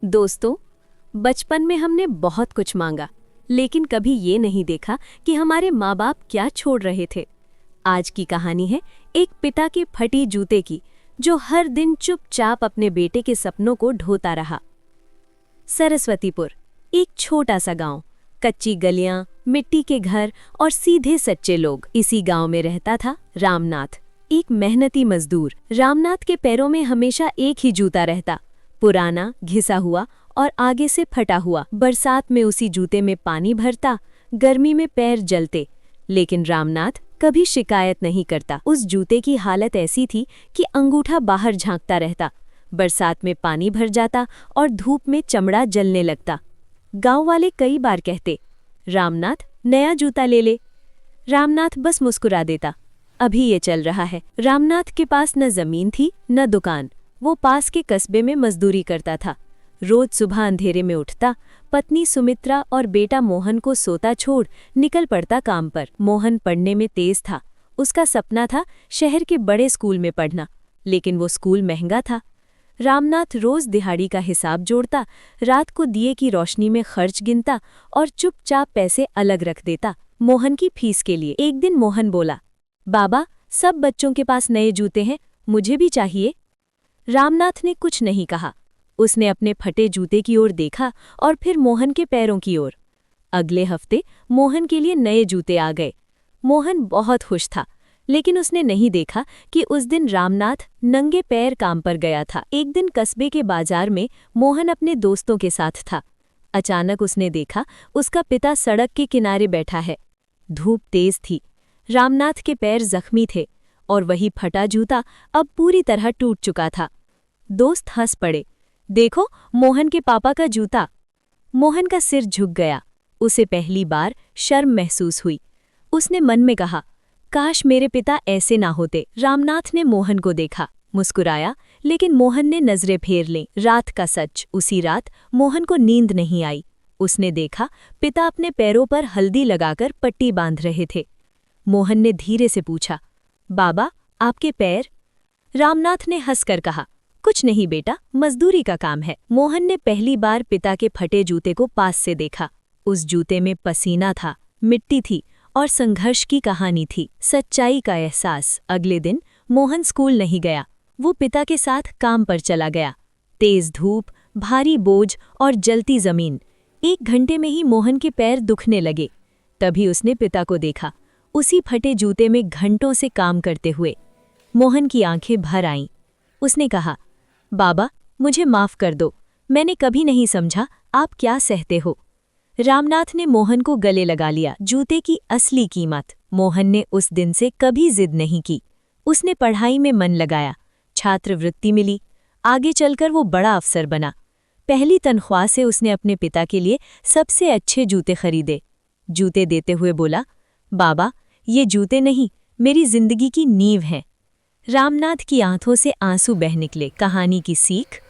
दोस्तों, बचपन में हमने बहुत कुछ मांगा, लेकिन कभी ये नहीं देखा कि हमारे माँ बाप क्या छोड़ रहे थे। आज की कहानी है एक पिता के फटी जूते की, जो हर दिन चुपचाप अपने बेटे के सपनों को ढोता रहा। सरस्वतीपुर, एक छोटा सा गांव, कच्ची गलियां, मिट्टी के घर और सीधे सच्चे लोग। इसी गांव में रहता था रामनाथ, एक मेहनती मजदूर। रामनाथ के पैरों में हमेशा एक ही जूता रहता, पुराना, घिसा हुआ और आगे से फटा हुआ। बरसात में उसी जूते में पानी भरता, गर्मी में पैर जलते, लेकिन रामनाथ कभी शिकायत नहीं करता। उस जूते की हालत ऐसी थी कि अंगूठा बाहर झांकता रहता, बरसात में पानी भर जाता और धूप में चमड़ा जलने लगता। गांव वाले कई बार कहते, रामनाथ नया जूता ले ले। रामनाथ बस मुस्कुरा देता, अभी ये चल रहा है। रामनाथ के पास न जमीन थी न दुकान। वो पास के कस्बे में मजदूरी करता था। रोज सुबह अंधेरे में उठता, पत्नी सुमित्रा और बेटा मोहन को सोता छोड़ निकल पड़ता काम पर। मोहन पढ़ने में तेज था। उसका सपना था शहर के बड़े स्कूल में पढ़ना, लेकिन वो स्कूल महंगा था। रामनाथ रोज दिहाड़ी का हिसाब जोड़ता, रात को दिए की रोशनी में खर्च गिनता और चुपचाप पैसे अलग रख देता, मोहन की फीस के लिए। एक दिन मोहन बोला, बाबा, सब बच्चों के पास नए जूते हैं, मुझे भी चाहिए। रामनाथ ने कुछ नहीं कहा। उसने अपने फटे जूते की ओर देखा और फिर मोहन के पैरों की ओर। अगले हफ्ते मोहन के लिए नए जूते आ गए। मोहन बहुत खुश था, लेकिन उसने नहीं देखा कि उस दिन रामनाथ नंगे पैर काम पर गया था। एक दिन कस्बे के बाजार में मोहन अपने दोस्तों के साथ था। अचानक उसने देखा उसका पिता सड़क के किनारे बैठा है। धूप तेज थी, रामनाथ के पैर जख्मी थे और वही फटा जूता अब पूरी तरह टूट चुका था। दोस्त हंस पड़े, देखो मोहन के पापा का जूता। मोहन का सिर झुक गया। उसे पहली बार शर्म महसूस हुई। उसने मन में कहा, काश मेरे पिता ऐसे ना होते। रामनाथ ने मोहन को देखा, मुस्कुराया, लेकिन मोहन ने नजरें फेर लीं। रात का सच, उसी रात मोहन को नींद नहीं आई। उसने देखा पिता अपने पैरों पर हल्दी लगाकर पट्टी बांध रहे थे। मोहन ने धीरे से पूछा, बाबा, आपके पैर? रामनाथ ने हंसकर कहा, कुछ नहीं बेटा, मजदूरी का काम है। मोहन ने पहली बार पिता के फटे जूते को पास से देखा। उस जूते में पसीना था, मिट्टी थी और संघर्ष की कहानी थी, सच्चाई का एहसास। अगले दिन मोहन स्कूल नहीं गया। वो पिता के साथ काम पर चला गया। तेज धूप, भारी बोझ और जलती जमीन। 1 घंटे में ही मोहन के पैर दुखने लगे। तभी उसने पिता को देखा, उसी फटे जूते में घंटों से काम करते हुए। मोहन की आंखें भर आईं। उसने कहा, बाबा, मुझे माफ कर दो, मैंने कभी नहीं समझा आप क्या सहते हो। रामनाथ ने मोहन को गले लगा लिया। जूते की असली कीमत। मोहन ने उस दिन से कभी जिद नहीं की। उसने पढ़ाई में मन लगाया, छात्रवृत्ति मिली, आगे चलकर वो बड़ा अफसर बना। पहली तनख्वाह से उसने अपने पिता के लिए सबसे अच्छे जूते खरीदे। जूते देते हुए बोला, बाबा, ये जूते नहीं, मेरी जिंदगी की नींव हैं। रामनाथ की आंखों से आंसू बह निकले। कहानी की सीख,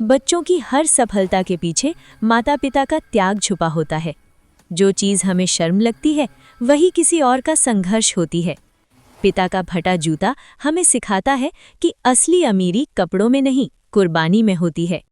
बच्चों की हर सफलता के पीछे माता पिता का त्याग छुपा होता है। जो चीज़ हमें शर्म लगती है, वही किसी और का संघर्ष होती है। पिता का फटा जूता हमें सिखाता है कि असली अमीरी कपड़ों में नहीं, कुर्बानी में होती है।